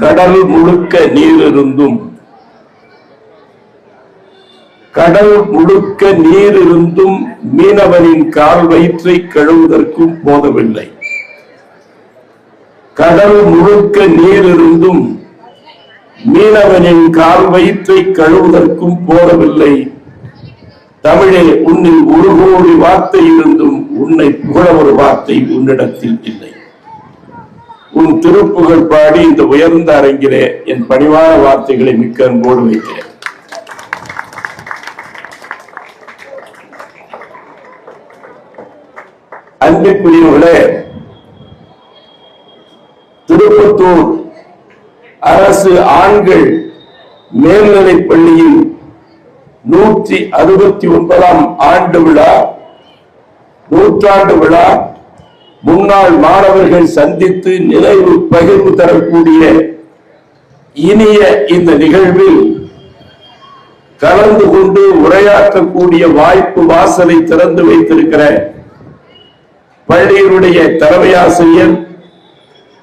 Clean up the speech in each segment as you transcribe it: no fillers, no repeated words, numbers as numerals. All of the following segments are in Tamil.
கடல் முழுக்க நீர் இருந்தும் மீனவனின் கால் வயிற்றை கழுவுவதற்கும் போதவில்லை. கடல் முழுக்க நீர் இருந்தும் மீனவனின் கால் வயிற்றை கழுவுவதற்கும் போதவில்லை. தமிழே, உன்னில் ஒரு கோடி வார்த்தை இருந்தும் உன்னை புகழ ஒரு வார்த்தை உன்னிடத்தில் இல்லை. உன் திருப்புகழ் பாடி இந்த உயர்ந்த அரங்கிலே என் பணிவான வார்த்தைகளை மிக்க அன்போடு வைக்கிறேன். அன்பிற்குரியவர்களே, திருப்பத்தூர் அரசு ஆண்கள் மேல்நிலைப் பள்ளியில் 169ஆம் ஆண்டு விழா, நூற்றாண்டு விழா முன்னாள் மாணவர்கள் சந்தித்து நினைவு பகிர்வு தரக்கூடிய இனிய இந்த நிகழ்வில் கலந்து கொண்டு உரையாற்றக்கூடிய வாய்ப்பு வாசலை திறந்து வைத்திருக்கிற பள்ளியினுடைய தலைமை ஆசிரியர்,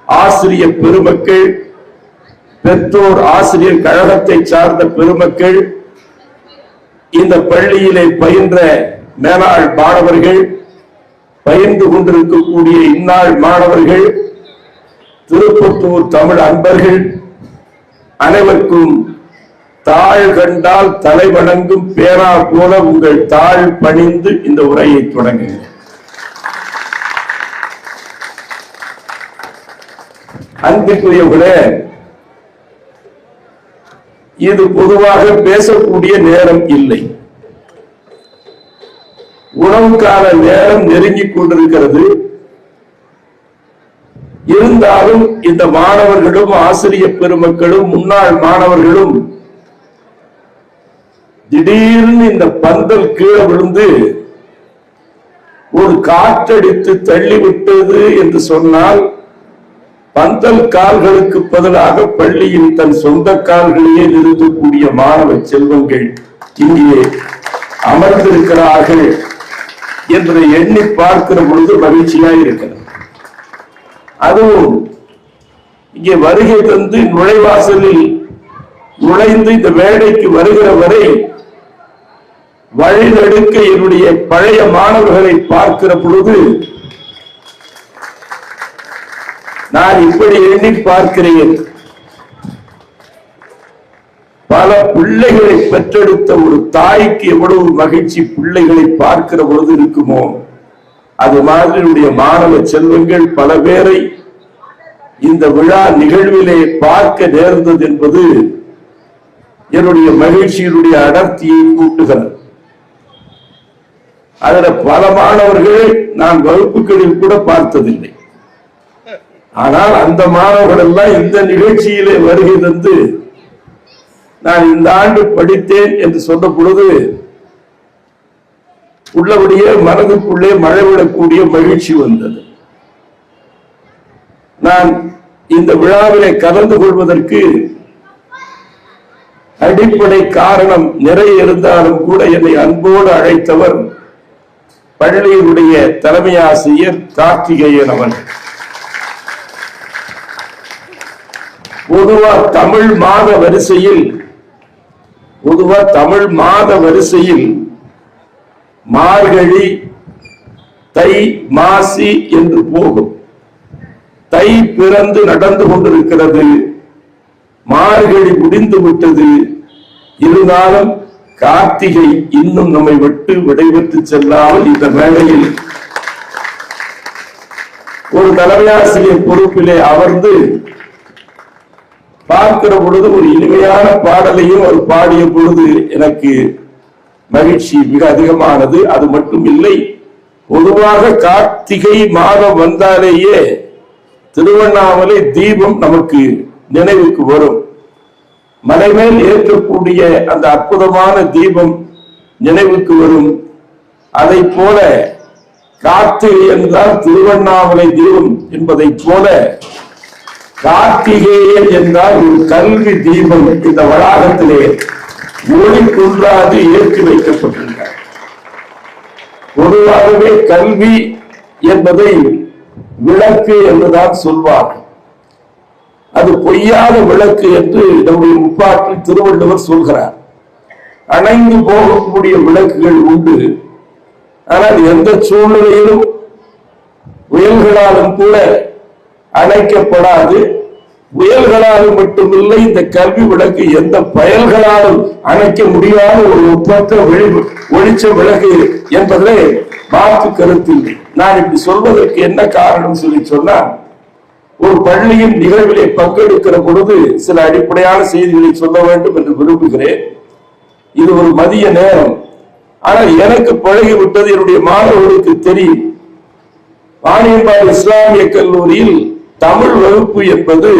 ஆசிரியர் பெருமக்கள், பெற்றோர் ஆசிரியர் கழகத்தை சார்ந்த பெருமக்கள், இந்த பள்ளியிலே பயின்ற மேலாள் மாணவர்கள், பயின்று கொண்டிருக்கக்கூடிய இந்நாள் மாணவர்கள், திருப்பத்தூர் தமிழ் அன்பர்கள் அனைவருக்கும் தாழ் கண்டால் தலை வணங்கும் பேரா போல உங்கள் தாழ் பணிந்து இந்த உரையை தொடங்குகிறேன். அன்பிற்குரியவர்களே, இது பொதுவாக பேசக்கூடிய நேரம் இல்லை. உணவுக்கான நேரம் நெருங்கிக் கொண்டிருக்கிறது. இருந்தாலும் இந்த மாணவர்களும் ஆசிரியர் பெருமக்களும் முன்னாள் மாணவர்களும் திடீர்னு இந்த பந்தல் கீழே விழுந்து ஒரு காற்றடித்து தள்ளிவிட்டது என்று சொன்னால், பந்தல் கால்களுக்கு பதிலாக பள்ளியில் தன் சொந்த கால்களையே நிறுத்தக்கூடிய மாணவ செல்வங்கள் இங்கே அமர்ந்திருக்கிறார்கள் என்பதை எண்ணி பார்க்கிற பொழுது மகிழ்ச்சியாக இருக்கிறது. அதுவும் இங்கே வருகை தந்து நுழைவாசலில் நுழைந்து இந்த மேடைக்கு வருகிற வரை வழிநடுக்க என்னுடைய பழைய மாணவர்களை பார்க்கிற பொழுது நான் இப்படி எண்ணி பார்க்கிறேன். பல பிள்ளைகளை பெற்றெடுத்த ஒரு தாய்க்கு எவ்வளவு மகிழ்ச்சி பிள்ளைகளை பார்க்கிற பொழுது இருக்குமோ, அது மாதிரி மாணவ செல்வங்கள் பல பேரை இந்த விழா நிகழ்விலே பார்க்க நேர்ந்தது என்பது என்னுடைய மகிழ்ச்சியினுடைய அடர்த்தியை கூட்டுகிறது. அதில் பல மாணவர்களை நான் வகுப்புகளில் கூட பார்த்ததில்லை. ஆனால் அந்த மாணவர்கள் எல்லாம் இந்த நிகழ்ச்சியிலே வருகை தந்து நான் இந்த ஆண்டு படித்தேன் என்று சொன்ன பொழுது உள்ளபடியே மனதுக்குள்ளே மழைவிடக்கூடிய மகிழ்ச்சி வந்தது. நான் இந்த விழாவிலே கலந்து கொள்வதற்கு அடிப்படை காரணம் நிறைய இருந்தாலும் கூட என்னை அன்போடு அழைத்தவர் பள்ளியினுடைய தலைமை ஆசிரியர் கார்த்திகேயன் அவர்கள். பொதுவா தமிழ் மாத வரிசையில் மார்கழி, தை, மாசி என்று போகும். தை பிறந்து நடந்து கொண்டிருக்கிறது, மார்கழி முடிந்து விட்டது. இருந்தாலும் கார்த்திகை இன்னும் நம்மை விட்டு விடைபெற்று செல்லாமல் இந்த வேளையில் ஒரு தலைமையாசிரியர் பொறுப்பிலே அமர்ந்து பார்க்கிற பொழுது ஒரு இனிமையான பாடலையும் அவர் பாடிய பொழுது எனக்கு மகிழ்ச்சி மிக அதிகமானது. அது மட்டும் இல்லை, பொதுவாக கார்த்திகை மாதம் வந்தாலேயே திருவண்ணாமலை தீபம் நமக்கு நினைவுக்கு வரும். மலைமேல் ஏற்றக்கூடிய அந்த அற்புதமான தீபம் நினைவுக்கு வரும். அதை போல கார்த்திகை என்றால் திருவண்ணாமலை தீபம் என்பதை போல கார்த்திகேயன் என்றால் ஒரு கல்வி தீபம் இந்த வளாகத்திலே ஒளி குன்றாது ஏற்றி வைக்கப்பட்டிருக்கிறார். பொதுவாகவே கல்வி என்பதை விளக்கு என்றுதான் சொல்வார்கள். அது பொய்யாத விளக்கு என்று நம்முடைய முப்பாற்றில் திருவள்ளுவர் சொல்கிறார். அணைந்து போகக்கூடிய விளக்குகள் உண்டு, ஆனால் எந்த சூழ்நிலையிலும் புயல்களாலும் கூட அணைக்கப்படாது. புயல்களாலும் மட்டுமில்லை, இந்த கல்வி விளக்கு எந்த பயல்களாலும் அணைக்க முடியாத ஒரு ஒப்பற்ற ஒளிச்ச விளக்கு என்பதிலே மாற்று கருத்தில்லை. நான் இப்படி சொல்வதற்கு என்ன காரணம் சொல்லி சொன்னால், ஒரு பள்ளியின் நிகழ்விலே பங்கெடுக்கிற பொழுது சில அடிப்படையான செய்திகளை சொல்ல வேண்டும் என்று விரும்புகிறேன். இது ஒரு மதிய நேரம், ஆனால் எனக்கு பழகிவிட்டது, என்னுடைய மாணவர்களுக்கு தெரியும். வாணியம்பாடி இஸ்லாமிய கல்லூரியில் தமிழ் வகுப்பு என்பது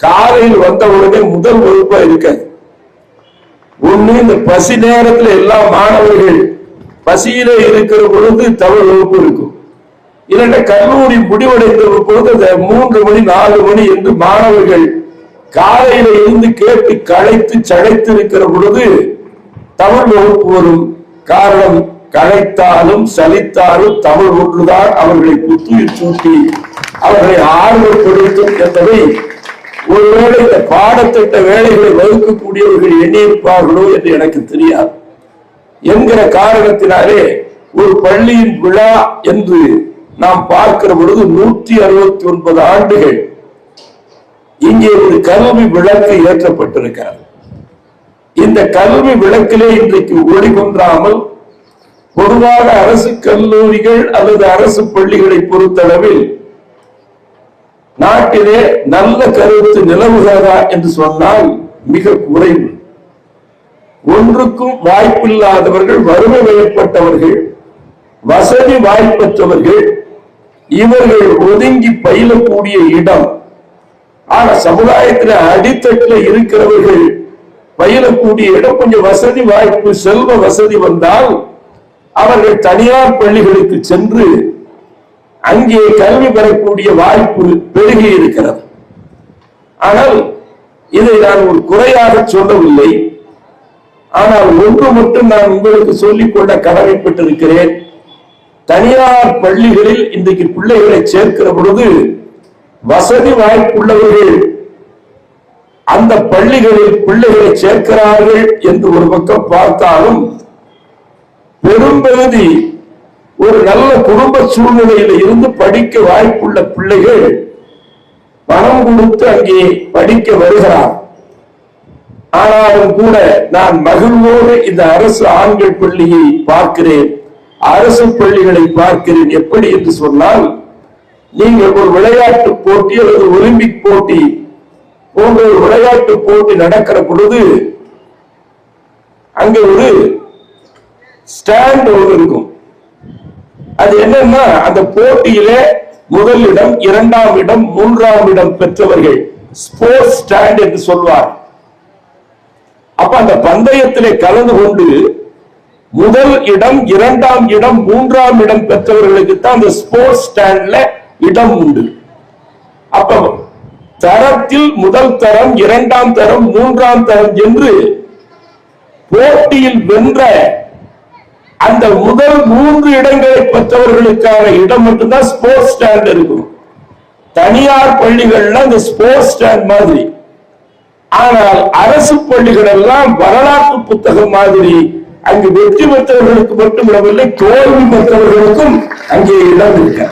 காலையில் வந்தவுடனே முதல் வகுப்பா இருக்காது. ஒண்ணு இந்த பசி நேரத்தில் எல்லா மாணவர்கள் பசியிலே இருக்கிற பொழுது தமிழ் வகுப்பு இருக்கும். இல்லைன்னா கல்லூரி முடிவடைந்த பொழுது 3 மணி 4 மணி என்று மாணவர்கள் காலையில இருந்து கேட்டு களைத்து சடைத்து இருக்கிற பொழுது தமிழ் வகுப்பு வரும். காரணம், களைத்தாலும் சலித்தாலும் தமிழ் ஒன்றுதான் அவர்களை புத்துயிர் சூட்டி அவர்களை ஆர்வப்படுத்தும் என்பதை ஒருவேளை இந்த பாடத்திட்ட வேலைகளை வகுக்கக்கூடியவர்கள் எண்ணியிருப்பார்களோ என்று எனக்கு தெரியாது. என்கிற காரணத்தினாலே ஒரு பள்ளியின் விழா என்று நாம் பார்க்கிற பொழுது 169 ஆண்டுகள் இங்கே ஒரு கல்வி விளக்கு ஏற்றப்பட்டிருக்கிறது. இந்த கல்வி விளக்கிலே இன்றைக்கு ஒளிகொன்றாமல் பொதுவாக அரசு கல்லூரிகள் அல்லது அரசு பள்ளிகளை பொறுத்தளவில் நாட்டிலே நல்ல கருத்து நிலவுகிறதா என்று சொன்னால் மிக குறைவு. ஒன்றுக்கும் வாய்ப்பில்லாதவர்கள், வறுமை வயப்பட்டவர்கள், வசதி வாய்ப்பற்றவர்கள், இவர்கள் ஒதுங்கி பயிலக்கூடிய இடம். ஆனா சமுதாயத்தில் அடித்தட்டில் இருக்கிறவர்கள் பயிலக்கூடிய இடம் கொஞ்சம் வசதி வாய்ப்பு, செல்வ வசதி வந்தால் அவர்கள் தனியார் பள்ளிகளுக்கு சென்று அங்கே கல்வி பெறக்கூடிய வாய்ப்பு பெருகி இருக்கிறது. ஆனால் இதை நான் ஒரு குறையாக சொல்லவில்லை. ஆனால் ஒன்று மட்டும் நான் உங்களுக்கு சொல்லிக்கொள்ள கடமைப்பட்டிருக்கிறேன். தனியார் பள்ளிகளில் இன்றைக்கு பிள்ளைகளை சேர்க்கிற பொழுது வசதி வாய்ப்புள்ளவர்கள் அந்த பள்ளிகளில் பிள்ளைகளை சேர்க்கிறார்கள் என்று ஒரு பக்கம் பார்த்தாலும், பெரும்பகுதி ஒரு நல்ல குடும்ப சூழ்நிலையில இருந்து படிக்க வாய்ப்புள்ள பிள்ளைகள் பணம் கொடுத்து அங்கே படிக்க வருகிறார். ஆனாலும் கூட நான் மகிழ்வோடு இந்த அரசு ஆண்கள் பள்ளியை பார்க்கிறேன், அரசு பள்ளிகளை பார்க்கிறேன். எப்படி என்று சொன்னால், நீங்கள் ஒரு விளையாட்டு போட்டி அல்லது ஒலிம்பிக் போட்டி போன்ற ஒரு விளையாட்டு போட்டி நடக்கிற பொழுது அங்க ஒரு ஸ்டாண்ட் ஒன்று இருக்கும். அது என்னன்னா, அந்த போட்டியில முதல் இடம், 2ஆம் இடம், 3ஆம் இடம் பெற்றவர்கள் ஸ்போர்ட்ஸ் ஸ்டாண்ட் என்று சொல்வார். அப்ப அந்த பந்தயத்திலே கலந்து கொண்டு முதல் இடம், 2ஆம் இடம், 3ஆம் இடம் பெற்றவர்களுக்கு தான் அந்த ஸ்போர்ட்ஸ் ஸ்டாண்ட்ல இடம் உண்டு. அப்ப தரத்தில் முதல் தரம், 2ஆம் தரம், 3ஆம் தரம் என்று போட்டியில் வென்ற அந்த முதல் 3 இடங்களை பெற்றவர்களுக்கான இடம் மட்டும்தான் ஸ்போர்ட்ஸ் ஸ்டாண்ட் இருக்கும். தனியார் பள்ளிகள்ல அந்த ஸ்போர்ட்ஸ் ஸ்டாண்ட் மாதிரி. ஆனால் அரசு பள்ளிகள் எல்லாம் வரலாற்று புத்தகம் மாதிரி. அங்கு வெற்றி பெற்றவர்களுக்கு மட்டும் இடமில்லை, தோல்வி பெற்றவர்களுக்கும் அங்கே இடம் இருக்க.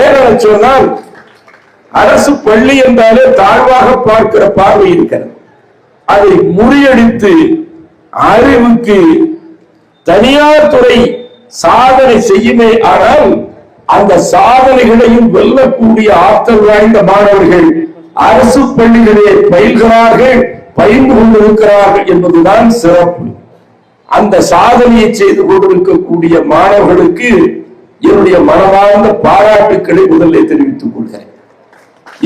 ஏனென சொன்னால், அரசு பள்ளி என்றாலே தாழ்வாக பார்க்கிற பார்வை இருக்கிறது. அதை முறியடித்து அறிவுக்கு தனியார் துறை சாதனை செய்யுமே, ஆனால் அந்த சாதனைகளையும் வெல்லக்கூடிய ஆற்றல் வாய்ந்த மாணவர்கள் அரசு பள்ளிகளே பயில்கிறார்கள், பயின்று கொண்டிருக்கிறார்கள் என்பதுதான் சிறப்பு. அந்த சாதனையை செய்து கொண்டிருக்கக்கூடிய மாணவர்களுக்கு என்னுடைய மனமார்ந்த பாராட்டுக்களை முதலில் தெரிவித்துக் கொள்கிறேன்.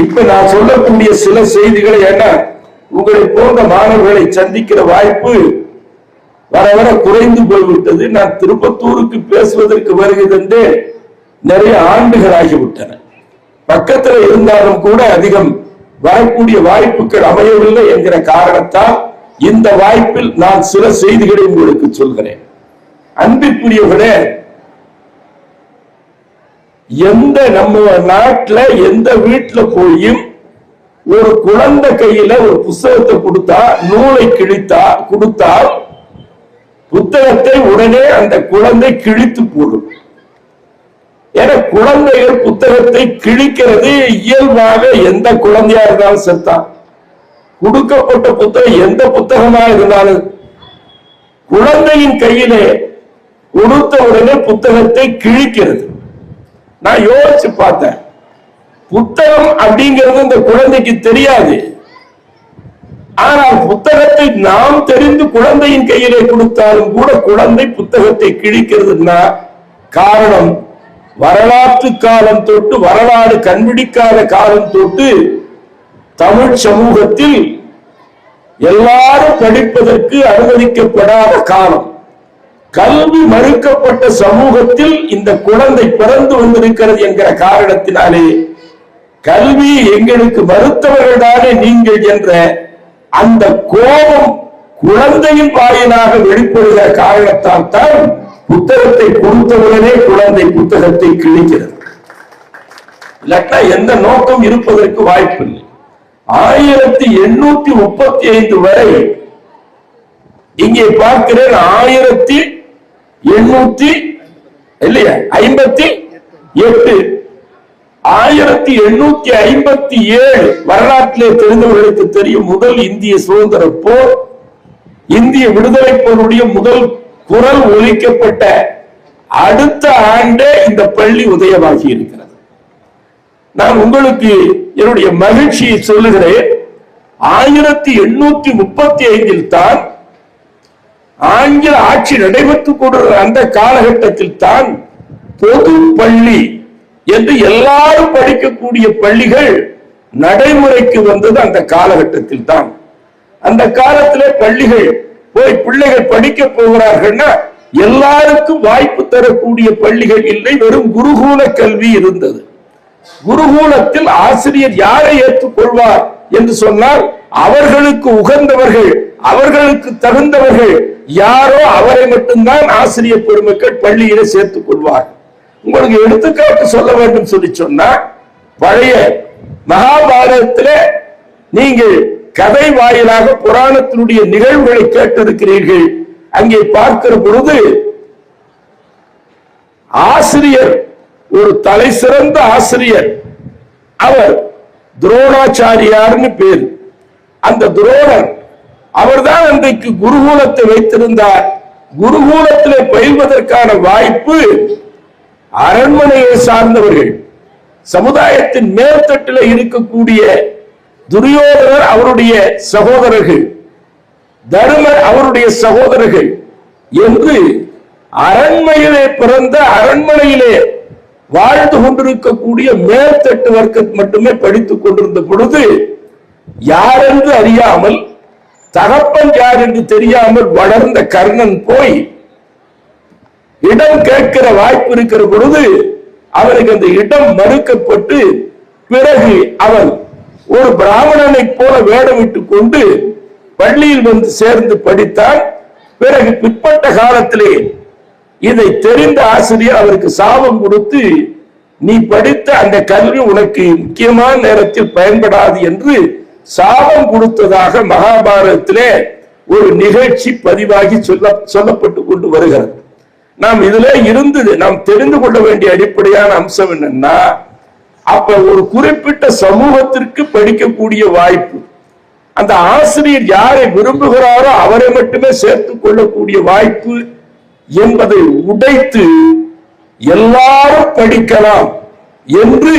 இப்ப நான் சொல்லக்கூடிய சில செய்திகளை, என்ன உங்களை போன்ற மாணவர்களை சந்திக்கிற வாய்ப்பு வர வர குறைந்து போய்விட்டது. நான் திருப்பத்தூருக்கு பேசுவதற்கு வருகிறது நிறைய ஆண்டுகள் ஆகிவிட்டன. பக்கத்தில் இருந்தாலும் கூட அதிகம் வரக்கூடிய வாய்ப்புகள் அமையவில்லை என்கிற காரணத்தால் இந்த வாய்ப்பில் நான் சில செய்திகளை உங்களுக்கு சொல்கிறேன். அன்பிற்குரியவர்களே, எந்த நம்ம நாட்டில் எந்த வீட்டில் போயும் ஒரு குழந்தை கையில ஒரு புத்தகத்தை கொடுத்தா, நூலை கொடுத்தால் புத்தகத்தை உடனே அந்த குழந்தை கிழித்து போடும். ஏன்னா குழந்தைகள் புத்தகத்தை கிழிக்கிறது இயல்பாக. எந்த குழந்தையா இருந்தாலும் செத்தான், கொடுக்கப்பட்ட புத்தகம் எந்த புத்தகமா இருந்தாலும் குழந்தையின் கையிலே கொடுத்த உடனே புத்தகத்தை கிழிக்கிறது. நான் யோசிச்சு பார்த்தேன், புத்தகம் அப்படிங்கிறது இந்த குழந்தைக்கு தெரியாது. ஆனால் புத்தகத்தை நாம் தெரிந்து குழந்தையின் கையிலே கொடுத்தாலும் கூட குழந்தை புத்தகத்தை கிழிக்கிறதுனா காரணம், வரலாற்று காலம் தொட்டு, வரலாறு கண்டுபிடிக்காத காலம் தொட்டு தமிழ் சமூகத்தில் எல்லாரும் படிப்பதற்கு அனுமதிக்கப்படாத காலம், கல்வி மறுக்கப்பட்ட சமூகத்தில் இந்த குழந்தை பிறந்து வந்திருக்கிறது என்கிற காரணத்தினாலே கல்வி எங்களுக்கு மறுத்தவர்கள் தானே நீங்கள் என்ற அந்த கோபம் குழந்தையின் வாயிலாக வெளிப்படுகிற காரணத்தால் தான் புத்தகத்தை கொடுத்தவுடனே குழந்தை புத்தகத்தை கிழிக்கிறது. இல்லாட்டா எந்த நோக்கம் இருப்பதற்கு வாய்ப்பில்லை. 1835 வரை இங்கே பார்க்கிறேன் 1858 1857 வரலாற்றிலே தெரிந்தவர்களுக்கு தெரியும். முதல் இந்திய சுதந்திர போர், இந்திய விடுதலை போருடைய முதல் குரல் ஒலிக்கப்பட்ட அடுத்த ஆண்டே இந்த பள்ளி உதயமாகி இருக்கிறது. நான் உங்களுக்கு என்னுடைய மகிழ்ச்சியை சொல்லுகிறேன். 1835 தான் ஆங்கில ஆட்சி நடைபெற்றுக் கொண்டிருந்த அந்த காலகட்டத்தில் தான் பொது பள்ளி என்று எல்லாரும் படிக்கக்கூடிய பள்ளிகள் நடைமுறைக்கு வந்தது. அந்த காலகட்டத்தில் தான், அந்த காலத்திலே பள்ளிகள் போய் பிள்ளைகள் படிக்க போகிறார்கள்னா எல்லாருக்கும் வாய்ப்பு தரக்கூடிய பள்ளிகள் இல்லை, வெறும் குருகுல கல்வி இருந்தது. குருகுலத்தில் ஆசிரியர் யாரை ஏற்றுக்கொள்வார் என்று சொன்னால் அவர்களுக்கு உகந்தவர்கள், அவர்களுக்கு தகுந்தவர்கள் யாரோ அவரை மட்டும்தான் ஆசிரியர் பெருமக்கள் பள்ளியில சேர்த்துக் கொள்வார். உங்களுக்கு எடுத்துக்காட்டு சொல்ல வேண்டும் சொல்லி சொன்னா, பழைய மகாபாரதத்திலே நீங்கள் கதை வாயிலாக புராணத்தினுடைய நிகழ்வுகளை கேட்டிருக்கிறீர்கள். அங்கே பார்க்கிற பொழுது ஆசிரியர், ஒரு தலை சிறந்த ஆசிரியர், அவர் துரோணாச்சாரியார்னு பேர். அந்த துரோணர் அவர்தான் அன்றைக்கு குருகுலத்தை வைத்திருந்தார். குருகுலத்திலே பயில்வதற்கான வாய்ப்பு அரண்மனையை சார்ந்தவர்கள், சமுதாயத்தின் மேல்தட்டில் இருக்கக்கூடிய துரியோதனர் அவருடைய சகோதரர்கள், தருமர் அவருடைய சகோதரர்கள் என்று அரண்மையிலே பிறந்த, அரண்மனையிலே வாழ்ந்து கொண்டிருக்கக்கூடிய மேல்தட்டு வர்க்கம் மட்டுமே படித்துக் கொண்டிருந்த பொழுது யார் என்று அறியாமல், தகப்பன் யார் என்று தெரியாமல் வளர்ந்த கர்ணன் போய் இடம் கேட்கிற வாய்ப்பு இருக்கிற பொழுது அவருக்கு அந்த இடம் மறுக்கப்பட்டு, பிறகு அவன் ஒரு பிராமணனை போல வேடமிட்டுக் கொண்டு பள்ளியில் வந்து சேர்ந்து படித்தான். பிறகு பிற்பட்ட காலத்திலே இதை தெரிந்த ஆசிரியர் அவருக்கு சாபம் கொடுத்து, நீ படித்த அந்த கல்வி உனக்கு முக்கியமான நேரத்தில் பயன்படாது என்று சாபம் கொடுத்ததாக மகாபாரதத்திலே ஒரு நிகழ்ச்சி பதிவாகி சொல்லப்பட்டு கொண்டு வருகிறது. நாம் இதுல இருந்து நாம் தெரிந்து கொள்ள வேண்டிய அடிப்படையான அம்சம் என்னன்னா, அப்ப ஒரு குறிப்பிட்ட சமூகத்திற்கு படிக்கக்கூடிய வாய்ப்பு, அந்த ஆசிரியர் யாரை விரும்புகிறாரோ அவரை மட்டுமே சேர்த்துக் கொள்ளக்கூடிய வாய்ப்பு என்பதை உடைத்து எல்லாரும் படிக்கலாம் என்று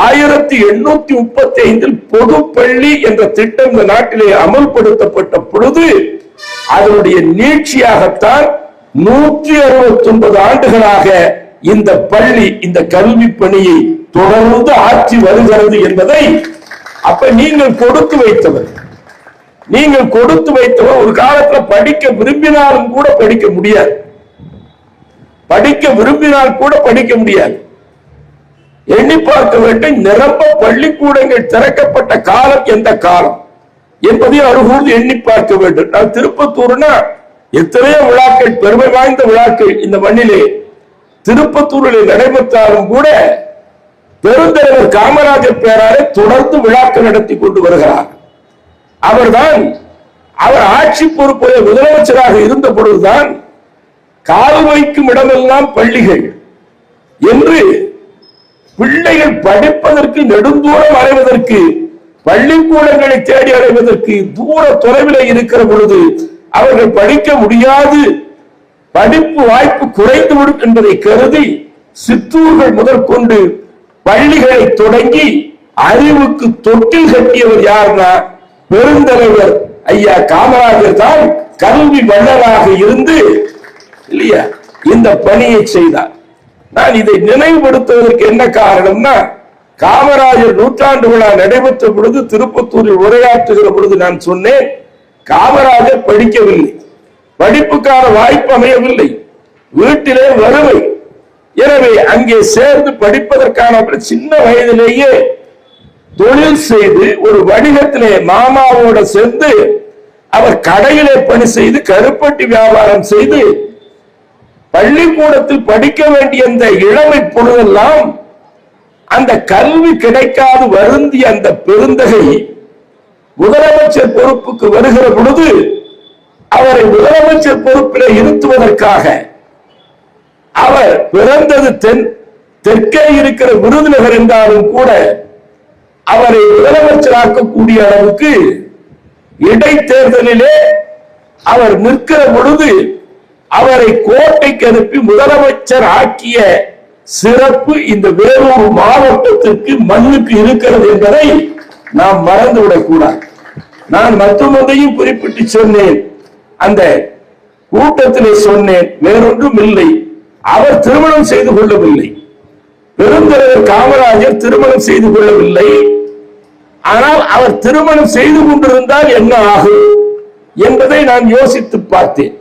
1835 பொது பள்ளி என்ற திட்டம் இந்த நாட்டிலே அமல்படுத்தப்பட்ட பொழுது அதனுடைய நீட்சியாகத்தான் 169 ஆண்டுகளாக இந்த பள்ளி, இந்த கல்வி பணியை தொடர்ந்து ஆட்சி வருகிறது என்பதை, அப்ப நீங்கள் கொடுத்து வைத்தவர் ஒரு காலத்தில் படிக்க விரும்பினாலும் கூட படிக்க முடியாது, எண்ணி பார்க்க வேண்டும். நிரம்ப பள்ளிக்கூடங்கள் திறக்கப்பட்ட காலம் எந்த காலம் என்பதை அருகூர்ந்து எண்ணி பார்க்க வேண்டும். நான் திருப்பத்தூர்னா எத்தனையோ விழாக்கள், பெருமை வாய்ந்த விழாக்கள் இந்த மண்ணிலே திருப்பத்தூரில் நடைபெற்றாலும் கூட பெருந்தலைவர் காமராஜர் பேராலே தொடர்ந்து விழாக்கள் நடத்தி கொண்டு வருகிறார். அவர் ஆட்சி பொறுப்புடைய முதலமைச்சராக இருந்த பொழுதுதான் கால் வைக்கும் இடமெல்லாம் பள்ளிகள் என்று பிள்ளைகள் படிப்பதற்கு நெடுந்தூரம் அடைவதற்கு பள்ளிக்கூடங்களை தேடி அடைவதற்கு தூர தொலைவில் இருக்கிற பொழுது அவர்கள் படிக்க முடியாது, படிப்பு வாய்ப்பு குறைந்துவிடும் என்பதை கருதி சிற்றூர்கள் முதற்கொண்டு பள்ளிகளை தொடங்கி அறிவுக்கு தொட்டில் கட்டியவர் யாருன்னா பெருந்தலைவர் ஐயா காமராஜர் தான். கல்வி வள்ளலாக இருந்து இல்லையா இந்த பணியை செய்தார். நான் இதை நினைவுபடுத்துவதற்கு என்ன காரணம்னா, காமராஜர் நூற்றாண்டு விழா நடைபெற்ற பொழுது திருப்பத்தூரில் உரையாற்றுகிற பொழுது நான் சொன்னேன், காமராஜர் படிக்கவில்லை, படிப்புக்கான வாய்ப்பு அமையவில்லை, வீட்டிலே வறுமை. எனவே அங்கே சேர்ந்து படிப்பதற்கான சின்ன வயதிலேயே தொழில் செய்து ஒரு வணிகத்திலே மாமாவோட சேர்ந்து அவர் கடையிலே பணி செய்து கருப்பட்டி வியாபாரம் செய்து பள்ளிக்கூடத்தில் படிக்க வேண்டிய அந்த இளமை பொழுதெல்லாம் அந்த கல்வி கிடைக்காது வருந்திய அந்த பெருந்தகை முதலமைச்சர் பொறுப்புக்கு வருகிற பொழுது அவரை முதலமைச்சர் பொறுப்பில் இருத்துவதற்காக அவர் பிறந்தது தெற்கே இருக்கிற விருதுநகர் என்றாலும் கூட அவரை முதலமைச்சராக்கக்கூடிய அளவுக்கு இடைத்தேர்தலிலே அவர் நிற்கிற பொழுது அவரை கோட்டைக்கு அனுப்பி முதலமைச்சர் ஆக்கிய சிறப்பு இந்த வேலூர் மாவட்டத்திற்கு மண்ணுக்கு இருக்கிறது என்பதை நாம் மறந்துவிடக் கூடாது. நான் மற்றொன்றையும் குறிப்பிட்டு சொன்னேன், அந்த கூட்டத்திலே சொன்னேன், வேறொன்றும் இல்லை, அவர் திருமணம் செய்து கொள்ளவில்லை, பெருந்தலைவர் காமராஜர் திருமணம் செய்து கொள்ளவில்லை. ஆனால் அவர் திருமணம் செய்து கொண்டிருந்தால் என்ன ஆகும் என்பதை நான் யோசித்து பார்த்தேன்.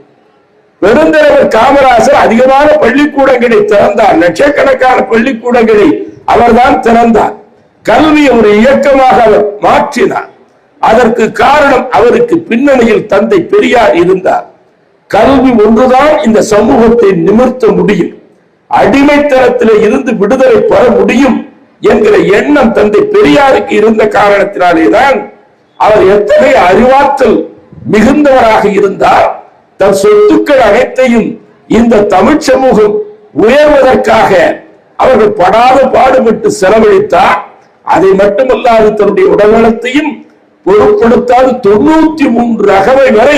பெருந்தலைவர் காமராஜர் அதிகமான பள்ளிக்கூடங்களை திறந்தார், லட்சக்கணக்கான பள்ளிக்கூடங்களை அவர்தான் திறந்தார். கல்வி ஒரு இயக்கமாக அவர் மாற்றினார். அதற்கு காரணம் அவருக்கு பின்னணியில் தந்தை பெரியார் இருந்தார். கல்வி ஒன்றுதான் இந்த சமூகத்தை நிமிர்த்த முடியும், அடிமைத்தனத்திலே இருந்து விடுதலை பெற முடியும் என்கிற எண்ணம் தந்தை பெரியாருக்கு இருந்த காரணத்தினாலேதான் அவர் எத்தகைய அறிவாற்றல் மிகுந்தவராக இருந்தார். தன் சொத்துக்கள் அனைத்தையும் இந்த தமிழ் சமூகம் உயர்வதற்காக அவர்கள் படாத பாடுபட்டு செலவழித்தார். அதை மட்டுமல்லாது தன்னுடைய உடல்நலத்தையும் பொருட்படுத்தாது 93 அகவை வரை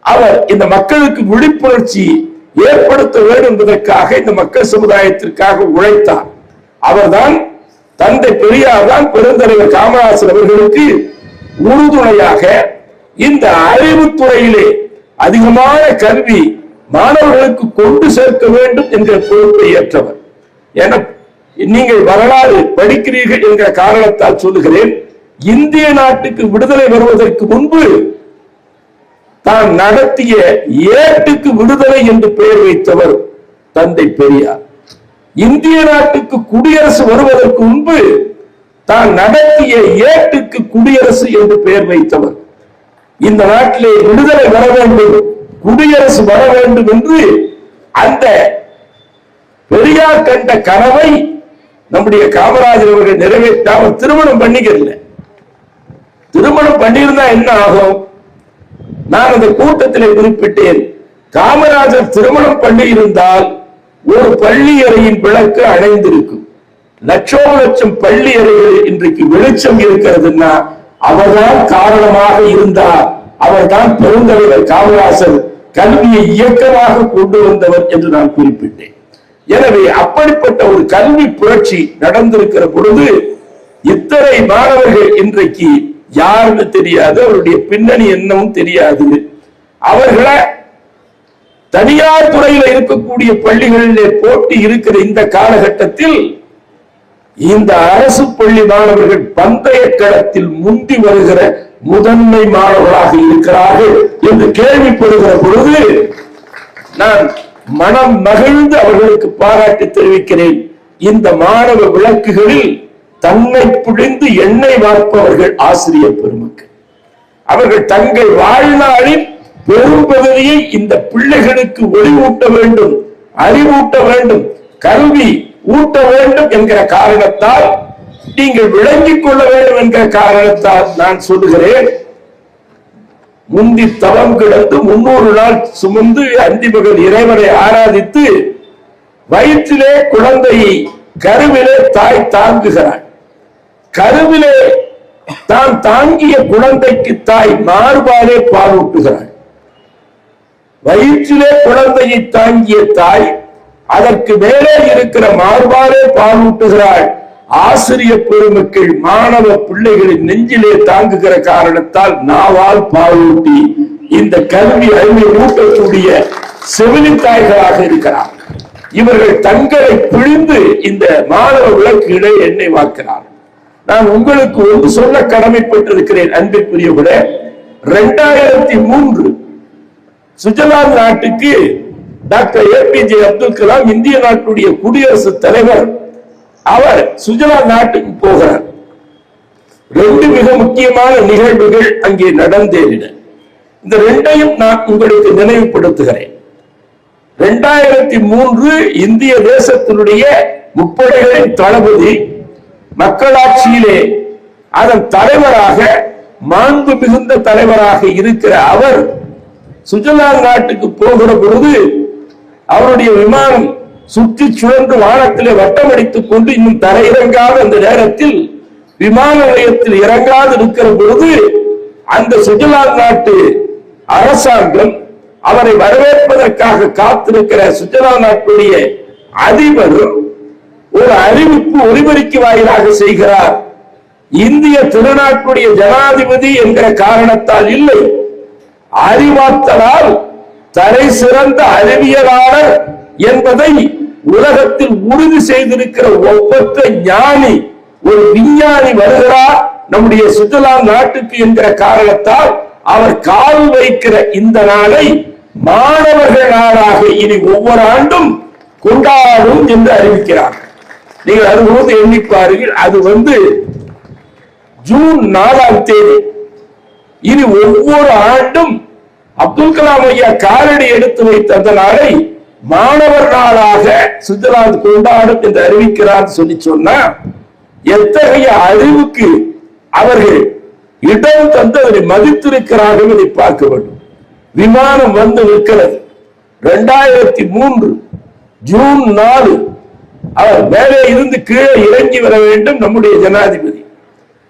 அவர் இந்த மக்களுக்கு விழிப்புணர்ச்சி ஏற்படுத்த வேண்டும் என்பதற்காக இந்த மக்கள் சமுதாயத்திற்காக உழைத்தார். அவர்தான் தந்தை பெரியார் தான் பெருந்தலைவர் காமராஜர் அவர்களுக்கு உறுதுணையாக இந்த அறிவுத்துறையிலே அதிகமான கல்வி மாணவர்களுக்கு கொண்டு சேர்க்க வேண்டும் என்ற பொறுப்பை ஏற்றவர். என நீங்கள் வரலாறு படிக்கிறீர்கள் என்கிற காரணத்தால் சொல்லுகிறேன், இந்திய நாட்டுக்கு விடுதலை வருவதற்கு முன்பு தான் நடத்திய ஏட்டுக்கு விடுதலை என்று பெயர் வைத்தவர் தந்தை பெரியார். இந்திய நாட்டுக்கு குடியரசு வருவதற்கு முன்பு தான் நடத்திய ஏட்டுக்கு குடியரசு என்று பெயர் வைத்தவர். இந்த நாட்டிலே விடுதலை வர வேண்டும், குடியரசு வர வேண்டும் என்று அந்த பெரியார் கண்ட கனவை நம்முடைய காமராஜர் அவர்கள் நிறைவேற்றாமல் திருமணம் பண்ணிக்கல. திருமணம் பண்ணியிருந்தா என்ன ஆகும்? நான் அந்த கூட்டத்திலே குறிப்பிட்டேன், காமராஜர் திருமணம் பண்ணி இருந்தால் ஒரு பள்ளி அறையின் விளக்கு அணைந்திருக்கும். லட்சம் பள்ளி அறைகள் இன்றைக்கு வெளிச்சம் இருக்கிறதுன்னா அவர்தான் காரணமாக இருந்தார். அவர்தான் பெருந்தலைவர் காமராஜர் கல்வியை இயக்கமாக கொண்டு வந்தவர் என்று நான் குறிப்பிட்டேன். எனவே அப்படிப்பட்ட ஒரு கல்வி புரட்சி நடந்திருக்கிற பொழுது இத்தனை மாணவர்கள் இன்றைக்கு யாருன்னு தெரியாது, அவருடைய பின்னணி என்னவும் தெரியாது. அவர்களை தனியார் துறையில் இருக்கக்கூடிய பள்ளிகளிலே போட்டி இருக்கிற இந்த காலகட்டத்தில் இந்த அரசு பள்ளி மாணவர்கள் பந்தய களத்தில் முந்தி வருகிற முதன்மை மாணவர்களாக இருக்கிறார்கள் என்று கேள்விப்படுகிற பொழுது நான் மனம் மகிழ்ந்து அவர்களுக்கு பாராட்டி தெரிவிக்கிறேன். இந்த மாணவ விளக்குகளில் தன்னை பிடிந்து எண்ணெய் வார்ப்பவர்கள் ஆசிரியர் பெருமக்கள். அவர்கள் தங்கள் வாழ்நாளில் பெரும்பகுதியை இந்த பிள்ளைகளுக்கு ஒளிவூட்ட வேண்டும், அறிவூட்ட வேண்டும். கல்வி ஊட்ட வேண்டும் என்கிற காரணத்தால், நீங்கள் விளங்கிக் கொள்ள வேண்டும் என்கிற காரணத்தால் நான் சொல்லுகிறேன். முந்தி தவம் கிடந்து 300 நாள் சுமந்து அந்தி மகள் இறைவனை ஆராதித்து வயிற்றிலே குழந்தையை கருவிலே தாய் தாங்குகிறாள். கருவிலே தான் தாங்கிய குழந்தைக்கு தாய் மார்பாலே பாலூட்டுகிறாள். வயிற்றிலே குழந்தையை தாங்கிய தாய் அதற்கு மேலே இருக்கிற மார்பாலே பாலூட்டுகிறாள். ஆசிரியர் பெருமக்கள் மாணவ பிள்ளைகளின் நெஞ்சிலே தாங்குகிற காரணத்தால் நாவால் பாலூட்டி இந்த கல்வி அறிவை ஊட்டக்கூடிய செவிலி தாய்களாக இருக்கிறார். இவர்கள் தங்களை பிழிந்து இந்த மாணவ விளக்குகளை எண்ணெய் வாக்கிறார். நான் உங்களுக்கு ஒன்று சொல்ல கடமைப்பட்டிருக்கிறேன் அன்பிற்குரியவர்களே. 2003 சுவிட்சர்லாந்து நாட்டுக்கு டாக்டர் APJ அப்துல் கலாம் இந்திய நாட்டுடைய குடியரசுத் தலைவர் அவர் சுவிட்சர்லாந்து நாட்டுக்கு போகிறார். 2 மிக முக்கியமான நிகழ்வுகள் அங்கே நடந்தேறின. இந்த 2ஐயும் நான் உங்களுக்கு நினைவுபடுத்துகிறேன். 2003 இந்திய தேசத்தினுடைய முப்படைகளின் தளபதி, மக்களாட்சியிலே அதன் தலைவராக, மாண்பு மிகுந்த தலைவராக இருக்கிற அவர் சுவிட்சர்லாந்து நாட்டுக்கு போகிற பொழுது அவருடைய விமானம் சுற்றி சுழன்று வானத்திலே வட்டமடித்துக் கொண்டு இன்னும் தரையிறங்காத அந்த நேரத்தில் விமான நிலையத்தில் இறங்காது இருக்கிற பொழுது அந்த சுவிட்சர்லாந்து நாட்டு அரசாங்கம் அவரை வரவேற்பதற்காக காத்திருக்கிற சுவிட்சர்லாந்து நாட்டுடைய அதிபர் ஒரு அறிவிப்பு ஒலிபெருக்கி வாயிலாக செய்கிறார். இந்திய திருநாட்டுடைய ஜனாதிபதி என்கிற காரணத்தால் இல்லை, அறிவாற்றலால் தலை சிறந்த அறிவியலாளர் என்பதை உலகத்தில் உறுதி செய்திருக்கிற ஒப்பற்ற ஞானி, ஒரு விஞ்ஞானி வருகிறார் நம்முடைய சுவிட்சர்லாந்து நாட்டுக்கு என்கிற காரணத்தால் அவர் கால் வைக்கிற இந்த நாளை மாணவர்கள் நாளாக இனி ஒவ்வொரு ஆண்டும் கொண்டாடும் என்று அறிவிக்கிறார். நீங்கள் அதுபோது எண்ணிப்பார்கள். அது ஜூன் 4ஆம் தேதி. இனி ஒவ்வொரு ஆண்டும் அப்துல் கலாம் ஐயா காலடி எடுத்து வைத்த அந்த நாளை மாணவர் நாளாக சுவிட்சர்லாந்து கொண்டாடும் என்று அறிவிக்கிறார் சொல்லி சொன்னா எத்தகைய அறிவுக்கு அவர்கள் இடம் தந்து அதனை மதித்திருக்கிறார்கள் இதை பார்க்க வேண்டும். விமானம் வந்து நிற்கிறது. 2003 ஜூன் 4 அவர் மேலே இருந்து கீழே இறங்கி வர வேண்டும் நம்முடைய ஜனாதிபதி.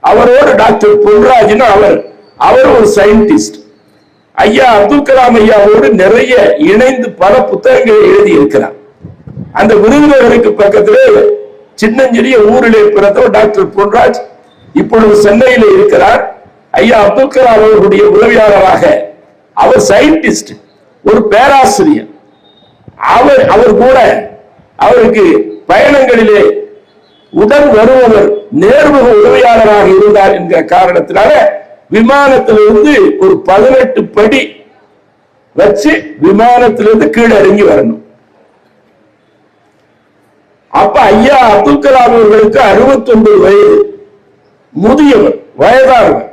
அவரோடு டாக்டர் பொன்ராஜன் அவர் ஒரு சயின்டிஸ்ட். ஐயா அப்துல் கலாம் ஐயாவோடு நிறைய இணைந்து பல புத்தகங்களை எழுதி இருக்கிறார். அந்த விருதுநகருக்கு பக்கத்திலே சின்னஞ்சிறிய ஊரிலே பிறந்தவர் டாக்டர் பொன்ராஜ் இப்பொழுது சென்னையில் இருக்கிறார். ஐயா அப்துல் கலாம் அவர்களுடைய உதவியாளராக அவர் சயின்டிஸ்ட், ஒரு பேராசிரியர். அவர் கூட அவருக்கு பயணங்களிலே உடன் வருபவர் நேர்முக உதவியாளராக இருந்தார் என்கிற காரணத்தினால விமானத்திலிருந்து ஒரு 18 படி வச்சு விமானத்திலிருந்து கீழே இறங்கி வரணும். அப்ப ஐயா அப்துல் கலாம் அவர்களுக்கு 69 வயது, முதியவர், வயதானவர்.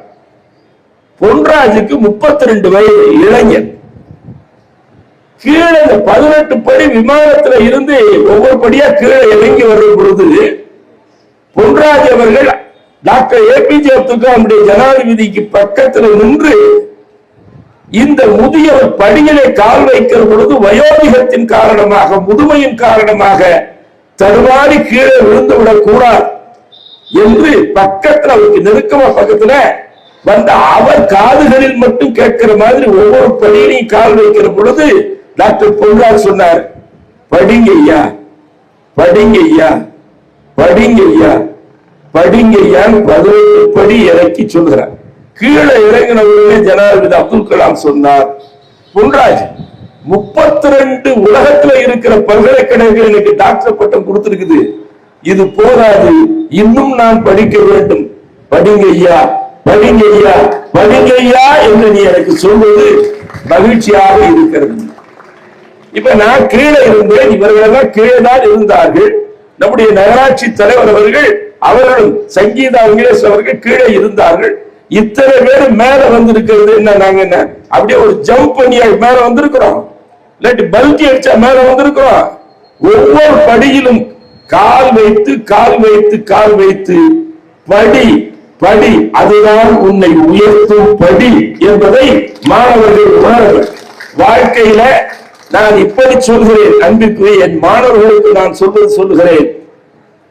பொன்ராஜுக்கு 32 வயது, இளைஞர். கீழே 18 படி விமானத்துல இருந்து ஒவ்வொரு படியா கீழே இறங்கி வரும் பொழுது பொன்ராஜ் அவர்கள் டாக்டர் APJ அப்துல் கலாம் ஜனாதிபதிக்கு பக்கத்தில் நின்று இந்த முதியவர் படியிலே கால் வைக்கிற பொழுது வயோதிகத்தின் காரணமாக, முதுமையின் காரணமாக தடுமாறி கீழே விழுந்து விடக் கூடாது என்று பக்கத்தில் அவருக்கு நெருக்கமா பக்கத்துல வந்த அவர் காதுகளில் மட்டும் கேட்கிற மாதிரி ஒவ்வொரு படியிலையும் கால் வைக்கிற பொழுது டாக்டர் பொன்ராஜ் சொன்னார், படிங்க ஐயா, படிங்க ஐயா, படிங்க ஐயா, படிங்க ஐயான்னு 18 படி இறக்கி சொல்கிறார். கீழே இறங்கின உடனே ஜனாதிபதி அப்துல் கலாம் சொன்னார், பொன்ராஜ் 32 உலகத்துல இருக்கிற பல்கலைக்கழகங்கள் எனக்கு டாக்டர் பட்டம் கொடுத்திருக்குது, இது போதாது, இன்னும் நான் படிக்க வேண்டும், படிங்க ஐயா, படிங்க ஐயா, படிங்க ஐயா என்று நீ எனக்கு சொல்வது மகிழ்ச்சியாக இருக்கிறது. இப்ப நான் கீழே இருந்தேன், இவர்களெல்லாம் கீழே தான் இருந்தார்கள். நம்முடைய நகராட்சி தலைவர் அவர்களும் சங்கீதா வெங்கடேஷ் அவர்கள் கீழே இருந்தார்கள். இத்தனை பேர் மேல வந்திருக்கிறது என்ன, நாங்க என்ன அப்படியே ஒரு ஜம்ப் பண்ணி மேல வந்திருக்கிறோம், இல்லாட்டி பல்கி அடிச்சா மேல வந்திருக்கிறோம். ஒவ்வொரு படியிலும் கால் வைத்து கால் வைத்து கால் வைத்து படி படி, அதுதான் உன்னை உயர்த்தும் படி என்பதை மாணவர்கள் உணர்வர். வாழ்க்கையில நான் இப்படி சொல்கிறேன், அன்பிற்குரிய என் மாணவர்களுக்கு நான் சொல்லுகிறேன்,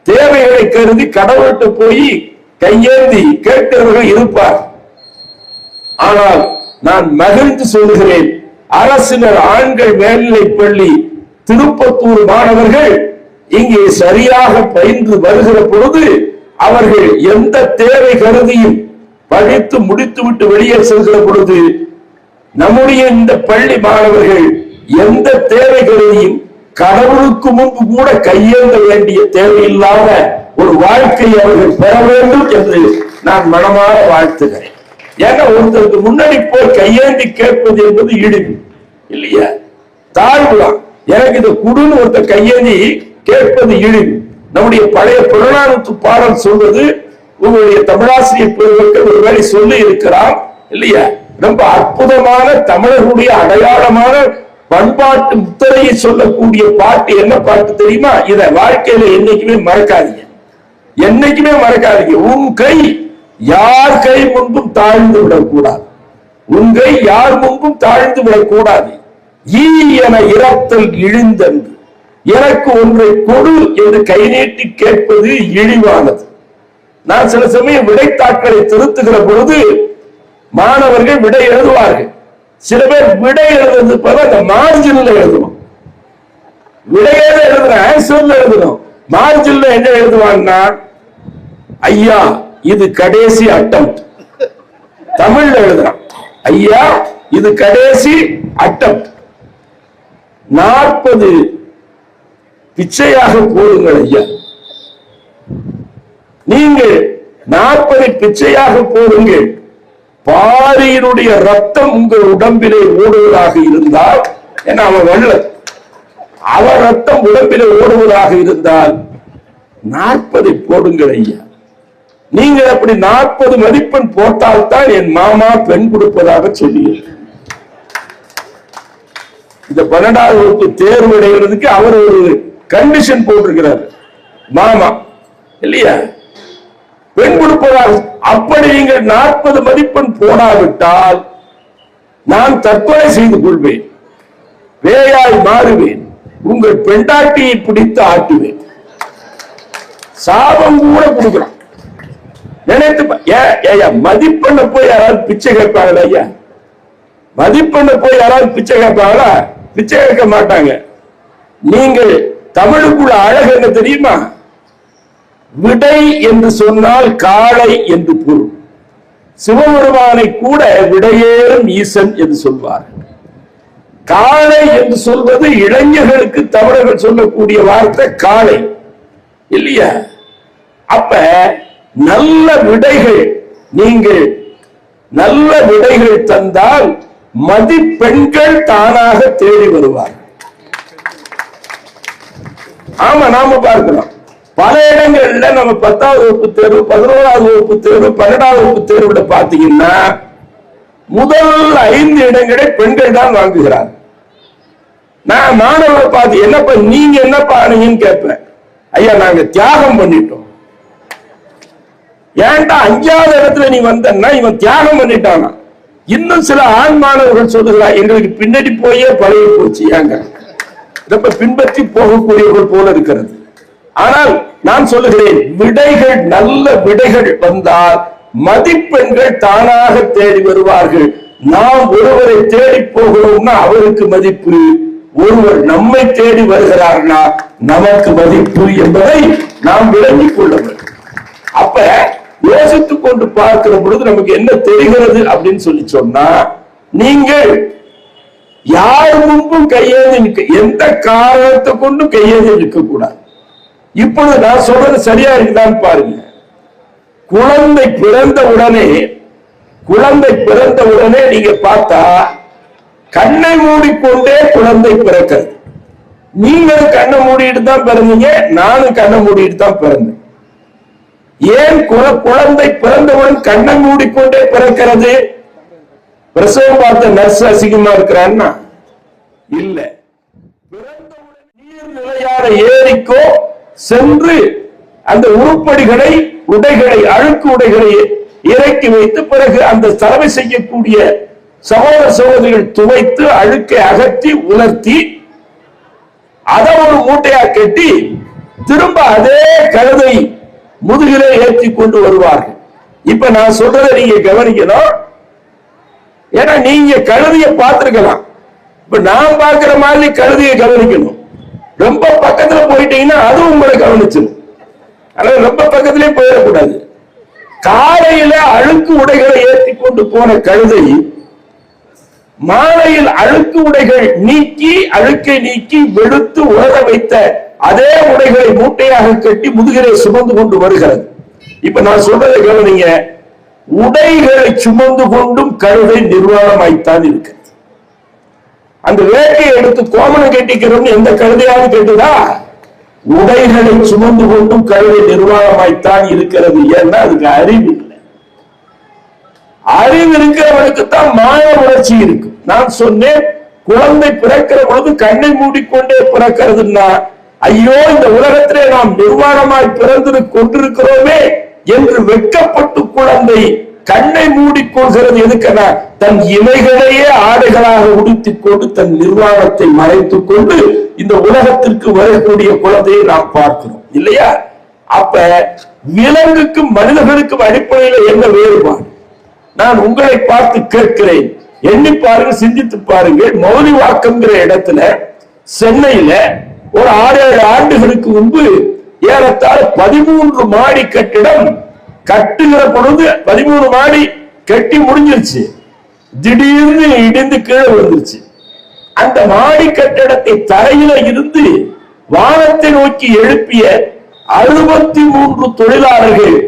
தேவைகளை கருதி கடவுள்கிட்ட போய் கையேந்தி கேட்கிறவர்கள் இருப்பார். ஆனால் நான் மகிழ்ந்து சொல்லுகிறேன், அரசினர் ஆண்கள் மேல்நிலைப் பள்ளி திருப்பத்தூர் மாணவர்கள் இங்கே சரியாக பயின்று வருகிற பொழுது அவர்கள் எந்த தேவை கருதியும் படித்து முடித்துவிட்டு வெளியே செல்கிற பொழுது நம்முடைய இந்த பள்ளி மாணவர்கள் எந்த தேவை கருதியும் கடவுளுக்கு முன்பு கூட கையேந்த வேண்டிய தேவையில்லாத ஒரு வாழ்க்கையை அவர்கள் பெற வேண்டும் என்று நான் மனமாற வாழ்த்துகிறேன். ஏன்னா ஒருத்தருக்கு முன்னாடி போய் கையேந்தி கேட்பது என்பது இழிவு இல்லையா, தாழ்வுதான். எனக்கு இதை குடுன்னு ஒருத்தர் கையேந்தி கேட்பது இழிவு. நம்முடைய பழைய புறநானூற்று பாடல் சொல்வது, உங்களுடைய தமிழாசிரியர் பெருமக்கள் ஒருவேளை சொல்லி இருக்கிறார் இல்லையா, ரொம்ப அற்புதமான தமிழர்களுடைய அடையாளமான பண்பாட்டு முத்திரையை சொல்லக்கூடிய பாட்டு. என்ன பாட்டு தெரியுமா? இத வாழ்க்கையில என்னைக்குமே மறக்காதீங்க, என்னைக்குமே மறக்காதீங்க. உன் கை யார் கை முன்பும் தாழ்ந்து விடக்கூடாது, உன் கை யார் முன்பும் தாழ்ந்து விடக்கூடாது. ஈ என இரத்தல் இழிந்தன்று, எனக்கு ஒன்றை கொடு என்று கை நீட்டி கேட்பது இழிவானது. நான் சில சமயம் விடைத்தாட்களை திருத்துகிற பொழுது மாணவர்கள் விடை எழுதுவார்கள். சில பேர் விடை எழுதுறது போல அந்த மார்ஜின்ல எழுதணும், விடையேத எழுதுற ஆன்சர்ல எழுதணும். மார்ஜின்ல என்ன எழுதுவாங்கன்னா, ஐயா இது கடைசி அட்டம், தமிழ்ல எழுதுறான், ஐயா இது கடைசி அட்டம், 40 பிச்சையாக போடுங்கள் ஐயா, நீங்கள் 40 பிச்சையாக போடுங்கள். பாரியினுடைய ரத்தம் உங்கள் உடம்பிலே ஓடுவதாக இருந்தால், ஏன்னா அவன் வள்ளல், அவன் ரத்தம் உடம்பிலே ஓடுவதாக இருந்தால் 40 போடுங்கள் ஐயா. நீங்கள் அப்படி 40 மதிப்பெண் போட்டால்தான் என் மாமா பெண் கொடுப்பதாக சொல்லி, இந்த 12ஆவது வகுப்பு தேர்வு அடைகிறதுக்கு அவர் ஒரு கண்டிஷன் போட்டிருக்கிறார் மாமா இல்லையா, பெண் கொடுப்பதாக. அப்படி நீங்கள் 40 மதிப்பெண் போடாவிட்டால் நான் தற்கொலை செய்து கொள்வேன், வேயாய் மாறுவேன், உங்கள் பெண்டாட்டியை பிடித்து ஆட்டுவேன், சாபம் கூட கொடுக்கிறோம். நினைத்து மதிப்பெண்ண போய் யாராவது பிச்சை கேட்பாங்களா ஐயா? மதிப்பெண்ண போய் யாராவது பிச்சை கேட்பாங்களா? பிச்சை கேட்க மாட்டாங்க. நீங்கள் தமிழுக்குள்ள அழகு என்ன தெரியுமா? விடை என்று சொன்னால் காளை என்று பொருள். சிவபெருமானை கூட விடையேறும் ஈசன் என்று சொல்வார். காளை என்று சொல்வது இளைஞர்களுக்கு தமிழர்கள் சொல்லக்கூடிய வார்த்தை காளை இல்லையா? அப்ப நல்ல விடைகள், நீங்கள் நல்ல விடைகள் தந்தால் மதிப்பெண்கள் தானாக தேடி வருவார்கள். ஆமா, நாம பார்க்கிறோம் பல இடங்கள்ல நம்ம 10வது வகுப்பு தேர்வு, 11வது வகுப்பு தேர்வு, 12வது வகுப்பு தேர்வுல பாத்தீங்கன்னா முதல் 5 இடங்களை பெண்கள் தான் வாங்குகிறார். நான் மாணவரை பார்த்து, என்னப்பா நீங்க என்னப்பா ஆனீங்கன்னு கேட்பேன். ஐயா நாங்க தியாகம் பண்ணிட்டோம். ஏன்டா 5வது இடத்துல நீ வந்தன்னா இவன் தியாகம் பண்ணிட்டானா? இன்னும் சில ஆண் மாணவர்கள் சொல்லுகிறார், எங்களுக்கு பின்னாடி போயே பழகி போச்சு, ஏங்க ரொம்ப பின்பற்றி போகக்கூடியவர்கள் போல இருக்கிறது. ஆனால் நான் சொல்லுகிறேன், விடைகள் நல்ல விடைகள் வந்தால் மதிப்பெண்கள் தானாக தேடி வருவார்கள். நாம் ஒருவரை தேடி போகிறோம்னா அவருக்கு மதிப்பு, ஒருவர் நம்மை தேடி வருகிறார்னா நமக்கு மதிப்பு என்பதை நாம் விளங்கிக் கொள்ள வேண்டும். அப்ப யோசித்துக் கொண்டு பார்க்கிற பொழுது நமக்கு என்ன தெரிகிறது அப்படின்னு சொல்லி சொன்னா, நீங்கள் யார் முன்பும் கையேந்தி நிற்க, எந்த காரணத்தை கொண்டும் கையேந்தி நிற்க கூடாது. இப்பொழுது நான் சொல்றது சரியா இருக்குதான் பாருங்க. குழந்தை பிறந்த உடனே நீங்க பார்த்தா கண்ணை மூடிக்கொண்டே குழந்தை பிறக்கிறது. நீங்களும் கண்ணை மூடிட்டு தான் பிறந்தீங்க, நானும் கண்ணை மூடிட்டு தான் பிறந்தேன். ஏன் குழந்தை பிறந்தவுடன் கண்ணை மூடிக்கொண்டே பிறக்கிறது? பிரசவம் பார்த்த நர்ஸ் அசிங்கமா இருக்கிறான்னா இல்ல, பிறந்தவுடன் நீர்நிலையான ஏரிக்கோ சென்று அந்த உருப்படிகளை உடைகளை அழுக்கு உடைகளை இறக்கி வைத்து பிறகு அந்த தலைமை செய்யக்கூடிய சகோதர சகோதரிகள் துவைத்து அழுக்கை அகற்றி உலர்த்தி அதை ஒரு மூட்டையா கட்டி திரும்ப அதே கழுதை முதுகிலே ஏற்றி கொண்டு வருவார்கள். இப்ப நான் சொல்றதை நீங்க கவனிக்கணும். ஏன்னா நீங்க கழுதையை பார்த்திருக்கலாம், இப்ப நான் பார்க்கிற மாதிரி கழுதையை கவனிக்கணும். ரொம்ப பக்கத்துல போயிட்டீங்கன்னா அதுவும் உங்களை கவனிச்சிடும். அதனால ரொம்ப பக்கத்திலே போயிடக்கூடாது. காலையில அழுக்கு உடைகளை ஏற்றி கொண்டு போன கழுதை மாலையில் அழுக்கு உடைகள் நீக்கி அழுக்கை நீக்கி வெளுத்து உலர வைத்த அதே உடைகளை மூட்டையாக கட்டி முதுகிலே சுமந்து கொண்டு வருகிறது. இப்ப நான் சொல்றதை கவனிங்க, உடைகளை சுமந்து கொண்டும் கழுதை நிர்வாணமாய்த்தான் இருக்கு. அந்த வேட்டையை எடுத்து கோமணம் கட்டிக்கிறோம்னு எந்த கழுதையாவது கேட்டுதா? உடைகளை சுமந்து கொண்டும் கழுதை நிர்வாணமாய்த்தான் இருக்கிறது. ஏன்னா அதுக்கு அறிவு இல்லை. அறிவு இருக்கிறவனுக்கு தான் மாய உணர்ச்சி இருக்கு. நான் சொன்னேன், குழந்தை பிறக்கிற பொழுது கண்ணை மூடிக்கொண்டே பிறக்கிறதுன்னா ஐயோ இந்த உலகத்திலே நாம் நிர்வாணமாய் பிறந்து கொண்டிருக்கிறோமே என்று வெட்கப்பட்டு குழந்தை கண்ணை மூடிக்கொள்கிறது. எதுக்கென தன் இமைகளையே ஆடைகளாக உடுத்திக் கொண்டு தன் நிர்வாணத்தை மறைத்துக் கொண்டு இந்த உலகத்திற்கு வரக்கூடிய குழந்தையை நாம் பார்க்கிறோம் இல்லையா? அப்ப விலங்குக்கும் மனிதர்களுக்கும் அடிப்படையில் என்ன வேறுபாடு? நான் உங்களை பார்த்து கேட்கிறேன், எண்ணி பாருங்க, சிந்தித்து பாருங்கள். மௌலிவாக்கம்ங்கிற இடத்துல சென்னையில ஒரு 6-7 ஆண்டுகளுக்கு முன்பு ஏறத்தாழ 13 மாடி கட்டிடம் கட்டுகிற பொழுது 13 மாடி கட்டி முடிஞ்சிருச்சு. திடீர்னு இடிந்து கீழே விழுந்துருச்சு. அந்த மாடி கட்டிடத்தை தரையில இருந்து வானத்தை நோக்கி எழுப்பிய 63 தொழிலாளர்கள்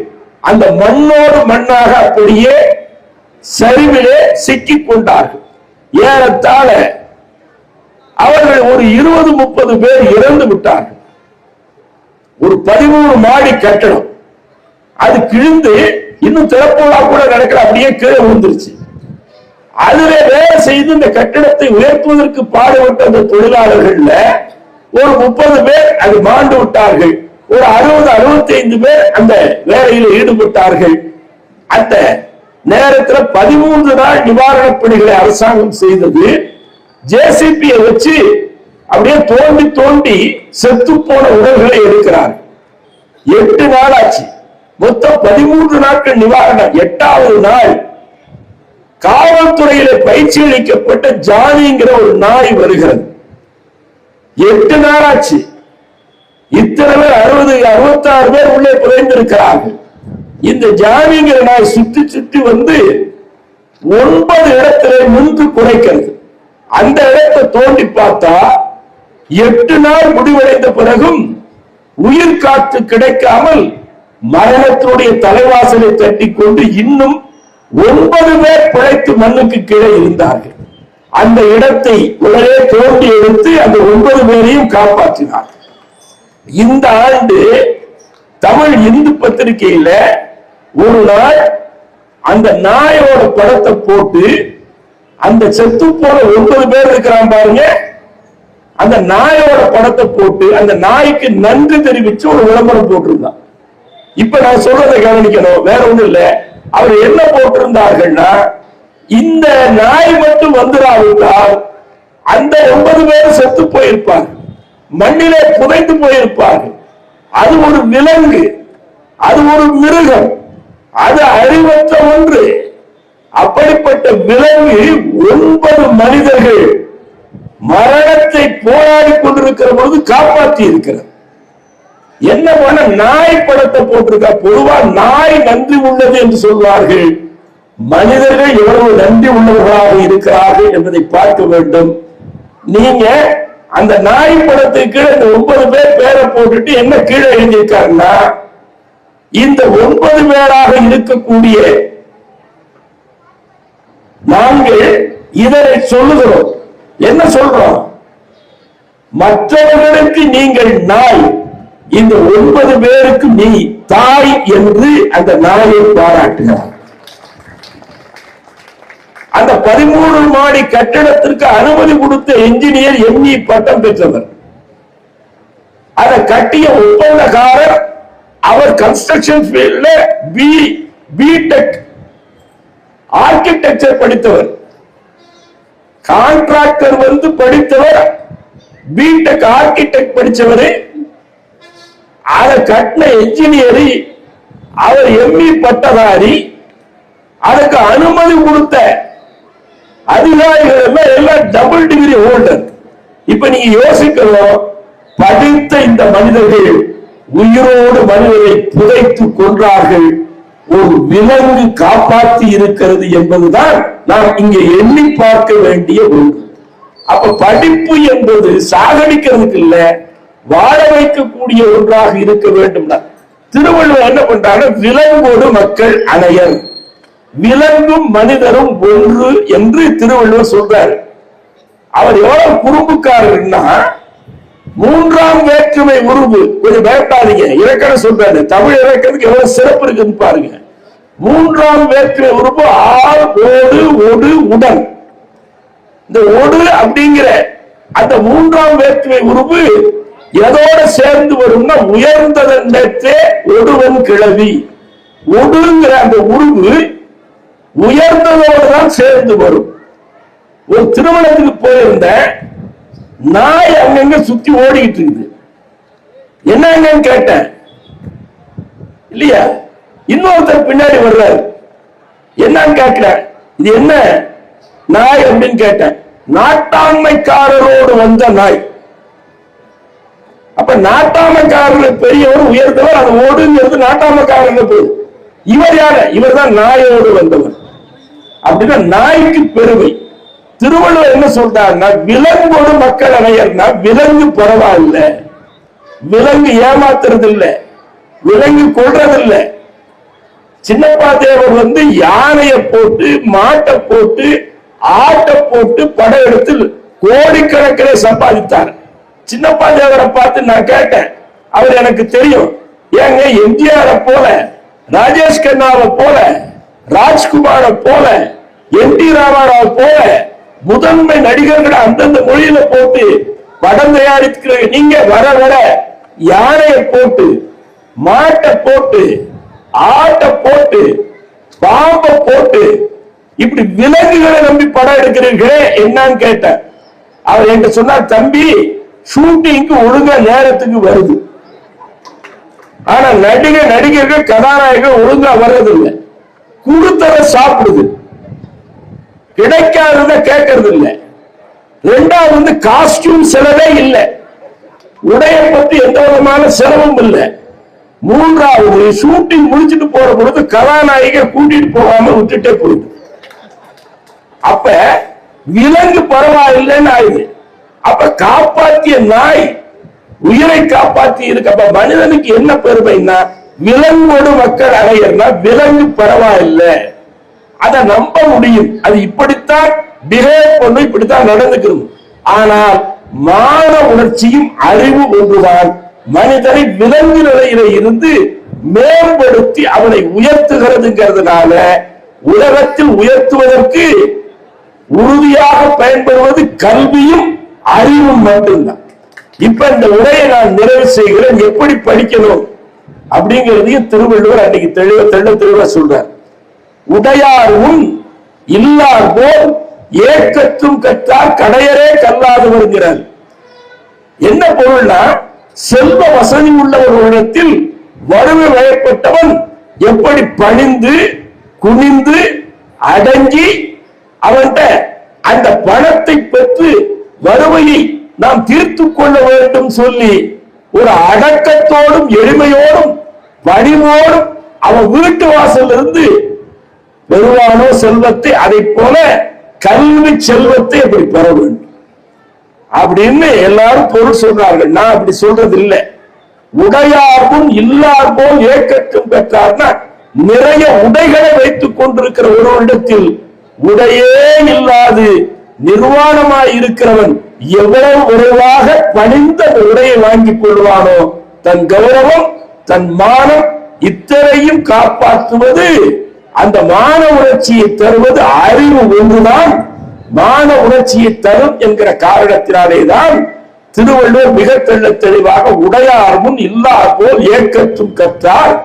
அந்த மண்ணோடு மண்ணாக அப்படியே சரிவிலே சிக்கிக் கொண்டார்கள். ஏறத்தாழ அவர்கள் ஒரு 20-30 பேர் இறந்து விட்டார்கள். ஒரு 13 மாடி கட்டடம் அது கிழிந்து இன்னும் திறப்போலா கூட நடக்கல, அப்படியே கீழே விழுந்துருச்சு. அதுல வேலை செய்து இந்த கட்டிடத்தை உயர்த்துவதற்கு பாடுபட்ட அந்த தொழிலாளர்கள்ல ஒரு 30 பேர் அது மாண்டு விட்டார்கள். ஒரு 60-65 பேர் அந்த வேலையில் ஈடுபட்டார்கள். அந்த நேரத்தில் 13 நாள் நிவாரணப் பணிகளை அரசாங்கம் செய்தது. ஜேசிபியை வச்சு அப்படியே தோண்டி தோண்டி செத்து போன உடல்களை எடுக்கிறார். 8 நாள் ஆச்சு. மொத்தம் 13 நாட்கள் நிவாரணம். 8வது நாள் காவல்துறையில பயிற்சி அளிக்கப்பட்ட ஜானிங்கிற ஒரு நாய் வருகிறது. 8 நாள் ஆச்சு. இத்தனை பேர் 66 பேர் உள்ளே புதைந்திருக்கிறார்கள். இந்த ஜானிங்கிற நாய் சுத்தி சுத்தி வந்து 9 இடத்திலே நின்று குறைக்கிறது. அந்த இடத்தை தோண்டி பார்த்தா 8 நாள் முடிவடைந்த பிறகும் உயிர் காத்து கிடைக்காமல் மரணத்தினுடைய தலைவாசலை தட்டி கொண்டு இன்னும் 9 பேர் பிழைத்து மண்ணுக்கு கீழே இருந்தார்கள். அந்த இடத்தை உடனே தோண்டி எடுத்து அந்த 9 பேரையும் காப்பாற்றினார். இந்த ஆண்டு தமிழ் இந்து பத்திரிகையில ஒரு நாள் அந்த நாயோட படத்தை போட்டு அந்த செத்து போன 9 பேர் இருக்கிறான் பாருங்க, அந்த நாயோட படத்தை போட்டு அந்த நாய்க்கு நன்றி தெரிவிச்சு ஒரு விளம்பரம் போட்டிருந்தான். இப்ப நான் சொல்றதை கவனிக்கணும், வேற ஒண்ணும் இல்ல. அவர் என்ன போட்டிருந்தார்கள்னா, இந்த நாய் மட்டும் வந்துடாவிட்டால் அந்த 9 பேர் செத்து போயிருப்பார்கள், மண்ணிலே புதைந்து போயிருப்பார்கள். அது ஒரு விலங்கு, அது ஒரு மிருகம், அது அறிவற்ற ஒன்று. அப்படிப்பட்ட விலங்கு 9 மனிதர்கள் மரணத்தை போராடி கொண்டிருக்கிற பொழுது காப்பாற்றி இருக்கிறது. என்ன பண்ண நாய் படத்தை போட்டிருக்கா? பொதுவா நாய் நன்றி உள்ளது என்று சொல்வார்கள். மனிதர்கள் எவ்வளவு நன்றி உள்ளவர்களாக இருக்கிறார்கள் என்பதை பார்க்க வேண்டும். நீங்க அந்த நாய் படத்துக்கு இந்த 9 பேர் பேரை போட்டுட்டு என்ன கீழே எழுதியிருக்காருன்னா, இந்த 9 பேராக இருக்கக்கூடிய நாங்கள் இதனை சொல்லுகிறோம். என்ன சொல்றோம்? மற்றவர்களுக்கு நீங்கள் நாய், இந்த 9 பேருக்கு நீ தாய் என்று அந்த நாயை பாராட்டுகிறார். அந்த 13 மாடி கட்டிடத்திற்கு அனுமதி கொடுத்த என்ஜினியர் எம்இ பட்டம் பெற்றவர். அதை கட்டிய ஒப்பந்தக்காரர் அவர் கன்ஸ்ட்ரக்ஷன் ஃபீல்ட்ல பிடெக் ஆர்கிடெக்சர் படித்தவர், கான்ட்ராக்டர் வந்து படித்தவர், பிடெக் ஆர்கிடெக்ட் படிச்சவர், அதை கட்டின என்ஜினியர் அவர் எம்இ பட்டதாரி, அதுக்கு அனுமதி கொடுத்த அதிகாரிகள் எல்லாம் டபுள் டிகிரி ஹோல்டர். இப்ப நீங்க யோசிக்கணும், படித்த இந்த மனிதர்கள் உயிரோடு மனிதரை புதைத்து கொன்றார்கள், ஒரு விலங்கு காப்பாற்றி இருக்கிறது என்பதுதான் நாம் இங்கே எண்ணி பார்க்க வேண்டிய ஒன்று. அப்ப படிப்பு என்பது சாகடிக்கிறதுக்கு இல்ல, வாழ வைக்கக்கூடிய ஒன்றாக இருக்க வேண்டும். திருவள்ளுவர் என்ன பண்றாங்க, விலங்கோடு மக்கள் அணையர், விலங்கும் மனிதரும் ஒன்று என்று திருவள்ளுவர் சொல்றாரு. அவர் எவ்வளவு குறும்புக்காரர்னா, மூன்றாம் வேற்றுமை உருவு, கொஞ்சம் பயப்படாதீங்க, இலக்கணம் சொல்றாரு, தமிழ் இலக்கணத்துக்கு எவ்வளவு சிறப்பு இருக்குன்னு பாருங்க. மூன்றாம் வேற்றுமை உருவு ஆள், ஓடு, ஒடு, உடன். இந்த ஒடு அப்படிங்கிற அந்த மூன்றாம் வேற்றுமை உருவு எதோட சேர்ந்து வரும்னா, உயர்ந்ததே ஒடுவன் கிளவி. ஒடுங்கிற அந்த உருவு உயர்ந்ததோடு தான் சேர்ந்து வரும். ஒரு திருமணத்துக்கு போயிருந்த நாய் அங்கங்க சுத்தி ஓடிக்கிட்டு இருக்குது, என்னங்கன்னு கேட்டேன் இல்லையா, இன்னொருத்தர் பின்னாடி வர்றாரு, என்னன்னு கேட்கிற, இது என்ன நாய் அப்படின்னு கேட்டேன். நாட்டாண்மைக்காரரோடு வந்த நாய். அப்ப நாட்டாமைக்காரர் பெரியவர் உயர்ந்தவர், அது ஓடுங்கிறது நாட்டாமைக்காரர் போது. இவர் யாரு, இவர் தான் நாயோடு வந்தவர். அப்படின்னா நாய்க்கு பெருமை. திருவள்ளுவர் என்ன சொல்றாருன்னா, விலங்கோடு மக்கள் அணையர்னா, விலங்கு பரவாயில்ல, விலங்கு ஏமாத்துறது இல்ல, விலங்கு கொள்றதில்ல. சின்னப்பா தேவர் வந்து யானையை போட்டு, மாட்டை போட்டு, ஆட்டை போட்டு படையெடுத்து கோடிக்கணக்கில் சம்பாதித்தார். சின்னப்பா தேவரை பார்த்து நான் கேட்டேன், அவர் எனக்கு தெரியும், ஏங்க எம்ஜிஆரை போல, ராஜேஷ் கண்ணாவை போல, ராஜ்குமாரை போல, என் டி ராமாராவை போல முதன்மை நடிகர்களை அந்தந்த மொழியில போட்டு படம் தயாரிக்கிற நீங்க வர வர யானையை போட்டு, மாட்டை போட்டு, ஆட்டை போட்டு, பாம்பை போட்டு, இப்படி விலங்குகளை நம்பி படம் எடுக்கிறீர்களே என்னன்னு கேட்டேன். அவர் என்கிட்ட சொன்னார், தம்பி ஷூட்டிங்க்கு ஒழுங்கா நேரத்துக்கு வருது, ஆனா நடிகர்கள் கதாநாயகர்கள் ஒழுங்கா வர்றதில்லை, கொடுத்தத சாப்பிடுது, கிடைக்காதத கேட்கறது இல்லை. ரெண்டாவது வந்து காஸ்டியூம் செலவே இல்லை, உடைய பத்தி எந்த விதமான செலவும் இல்லை. மூன்றாவது ஷூட்டிங் முடிச்சுட்டு போற பொழுது கதாநாயகர் கூட்டிட்டு போகாம விட்டுட்டே போயிடுது. அப்ப விலங்கு பரவாயில்லைன்னு ஆயுது. அப்ப காப்பாற்றிய நாய் உயிரை காப்பாற்றி இருக்கு. அப்ப மனிதனுக்கு என்ன பெருமைன்னா, விலங்கோடு மக்கள் அணையர்னா, விலங்கு பரவாயில்லை, அதை நம்ப முடியும், அது இப்படித்தான் பிஹேவ் பண்ணு, இப்படித்தான் நடந்துக்கணும். ஆனால் மான உணர்ச்சியும் அறிவு ஒன்றுதான் மனிதனை விலங்கு நிலையில இருந்து மேம்படுத்தி அவனை உயர்த்துகிறதுங்கிறதுனால உலகத்தில் உயர்த்துவதற்கு உறுதியாக பயன்படுவது கல்வியும் அறிவும் மட்டும்தான். இப்ப இந்த உரையை நான் நிறைவு செய்கிறேன், எப்படி படிக்கணும் அப்படிங்கிறதையும் திருவள்ளுவர் அன்னைக்கு தெளிவா சொல்றார். உடையார் முன் இல்லார் போல் ஏக்கத்தும் கற்றார் கடையரே கல்லாது வருகிறார். என்ன பொருள்னா, செல்வ வசதி உள்ளவர்களிடத்தில் வறுமை வயப்பட்டவன் எப்படி பணிந்து குனிந்து அடங்கி அவன்கிட்ட அந்த பணத்தை பெற்று வறுமையை நாம் தீர்த்து கொள்ள வேண்டும் சொல்லி ஒரு அடக்கத்தோடும் எளிமையோடும் பணிவோடும் அவன் வீட்டு வாசல் இருந்து பெறுவானோ செல்வத்தை, அதை போல கல்வி செல்வத்தை அப்படி பெற வேண்டும் அப்படின்னு எல்லாரும் பொருள் சொல்றார்கள். நான் அப்படி சொல்றது இல்லை. உடையார்பும் இல்லார் போல் ஏக்கத்தும் பெற்றார்னா, நிறைய உடைகளை வைத்துக் கொண்டிருக்கிற ஒருவரிடத்தில் உடையே இல்லாது நிர்வாணமாய் இருக்கிறவன் எவ்வளவு விரைவாக பணிந்த உடையை வாங்கிக் கொள்வானோ, தன் கௌரவம் தன் மானம் இத்தனையும் காப்பாற்றுவது, அந்த மான உணர்ச்சியை தருவது அறிவு ஒன்றுதான் மான உணர்ச்சியை தரும் என்கிற காரணத்தினாலேதான் திருவள்ளுவர் மிக தெள்ள தெளிவாக உடையார் முன் இல்லார் போல் ஏக்கற்றும் கற்றார்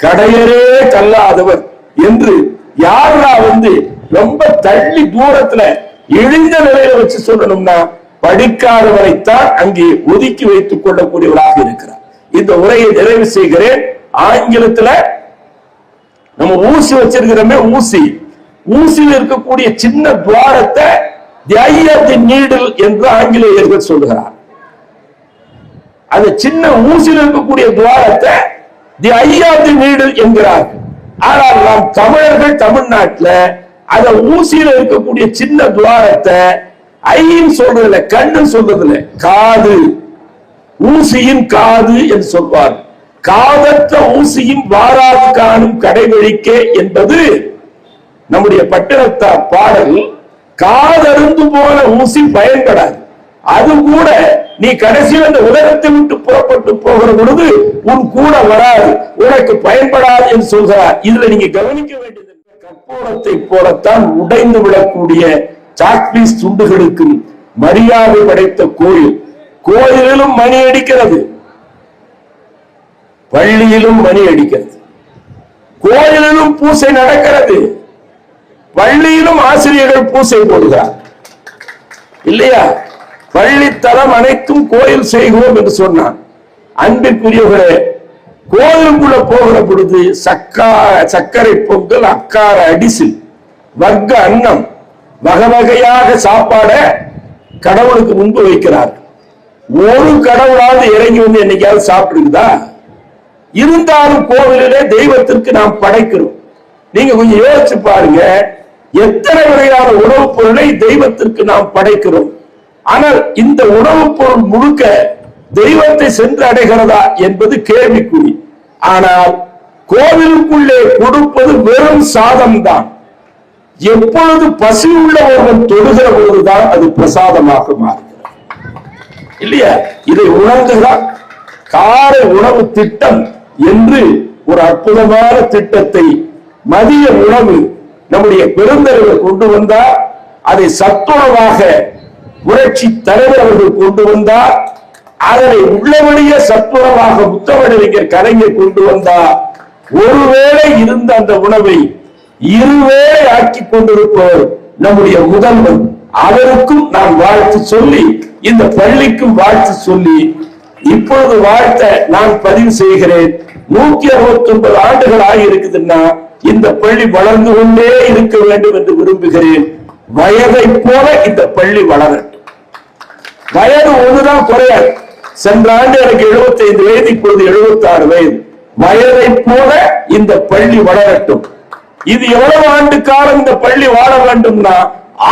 கடையரே கல்லாதவர் என்று யாரா ரொம்ப தள்ளி தூரத்துல இழிந்த நிலையில வச்சு சொல்லணும்னா படிக்காதவரைத்தான் அங்கே ஒதுக்கி வைத்துக் கொள்ளக்கூடியவராக இருக்கிறார். இந்த உரையை நிறைவு செய்கிறேன். ஆங்கிலத்துல நம்ம ஊசி வச்சிருக்கிறோமே, ஊசியில் இருக்கக்கூடிய சின்ன துவாரத்தை தி ஐ ஆஃப் தி நீடில் என்று ஆங்கிலேயர்கள் சொல்லுகிறார். அந்த சின்ன ஊசியில் இருக்கக்கூடிய துவாரத்தை தி ஐ ஆஃப் தி நீடில் என்கிறார்கள். ஆனால் நாம் தமிழர்கள் தமிழ்நாட்டில் அந்த ஊசியில் இருக்கக்கூடிய சின்ன துவாரத்தை ஐன்னு சொல்றதில்ல, கண்ணு சொல்றதில்ல, காது, ஊசியின் காது என்று சொல்வார். காதற்ற ஊசியும் வாராது காணும் கடைவழிக்கே என்பது நம்முடைய பட்டினத்தார் பாடல். காதருந்து போன ஊசி பயன்படாது, அது கூட நீ கடைசியில் அந்த உலகத்தை விட்டு புறப்பட்டு போகிற பொழுது உன் கூட வராது, உனக்கு பயன்படாது என்று சொல்கிறார். இதுல நீங்க கவனிக்க வேண்டியது, கற்பூரத்தை போலத்தான் உடைந்து விடக்கூடிய சாக்பீஸ் துண்டுகளுக்கு மரியாதை படைத்த கோயில். கோயிலிலும் மணி அடிக்கிறது, பள்ளியிலும் மணி அடிக்கிறது, கோயிலிலும் பூசை நடக்கிறது, பள்ளியிலும் ஆசிரியர்கள் பூசை போடுகிறார் இல்லையா? பள்ளித்தலம் அனைத்தும் கோயில் செய்கிறோம் என்று சொன்னான். அன்பிற்குரியவர்களே, கோயிலுக்குள்ள போகிற பொழுது சர்க்கரை பொங்கல், அக்கார அடிசில், வர்க்க அன்னம், வகை வகையாக சாப்பாட கடவுளுக்கு முன்பு வைக்கிறார். ஒரு கடவுளாவது இறங்கி என்னைக்காவது சாப்பிட்டுருக்குதா? இருந்தாலும் கோவிலிலே தெய்வத்திற்கு நாம் படைக்கிறோம். நீங்க கொஞ்சம் யோசிச்சு பாருங்க, எத்தனை வகையான உணவுப் பொருளை தெய்வத்திற்கு நாம் படைக்கிறோம். ஆனால் இந்த உணவுப் பொருள் முழுக்க தெய்வத்தை சென்று அடைகிறதா என்பது கேள்விக்குறி. ஆனால் கோவிலுக்குள்ளே கொடுப்பது வெறும் சாதம் தான். எப்பொழுது பசி உள்ள ஒருவன் தொடுகிற பொழுதுதான் அது பிரசாதமாக மாறுகிறது இல்லையா? இதை உணர்ந்துதான் காலை உணவு திட்டம் என்று ஒரு அற்புதமான திட்டத்தை மதிய உணவு நம்முடைய பெருந்தலைவர் கொண்டு வந்தார். அதை சத்துணவாக புரட்சி தலைவர் அவர்கள் கொண்டு வந்தார். அதனை உள்ளபடியே சத்துணவாக முத்தமிழறிஞர் கலைஞர் கொண்டு வந்தார். ஒருவேளை இருந்த அந்த உணவை இருவேளை ஆக்கி கொண்டிருப்பவர் நம்முடைய முதல்வர். அவருக்கும் நான் வாழ்த்து சொல்லி, இந்த பள்ளிக்கும் வாழ்த்து சொல்லி, இப்பொழுது வாழ்த்த நான் பதிவு செய்கிறேன். 169 ஆண்டுகள் ஆகியிருக்குதுன்னா இந்த பள்ளி வளர்ந்து கொண்டே இருக்க வேண்டும் என்று விரும்புகிறேன். வயதை போல இந்த பள்ளி வளரட்டும். வயது ஒன்றுதான் குறையாது. சென்ற ஆண்டு எனக்கு 75 வயது, இப்பொழுது 76 வயது. வயதை போல இந்த பள்ளி வளரட்டும். இது எவ்வளவு ஆண்டு காலம் இந்த பள்ளி வாழ வேண்டும்னா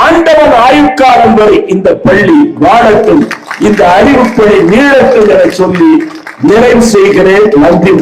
ஆண்டவன் ஆயுட்காலம் வரை இந்த பள்ளி வாழட்டும், இந்த அறிவுப்பணி நீளட்டும் என சொல்லி நிறைவு செய்கிறேன். நன்றி.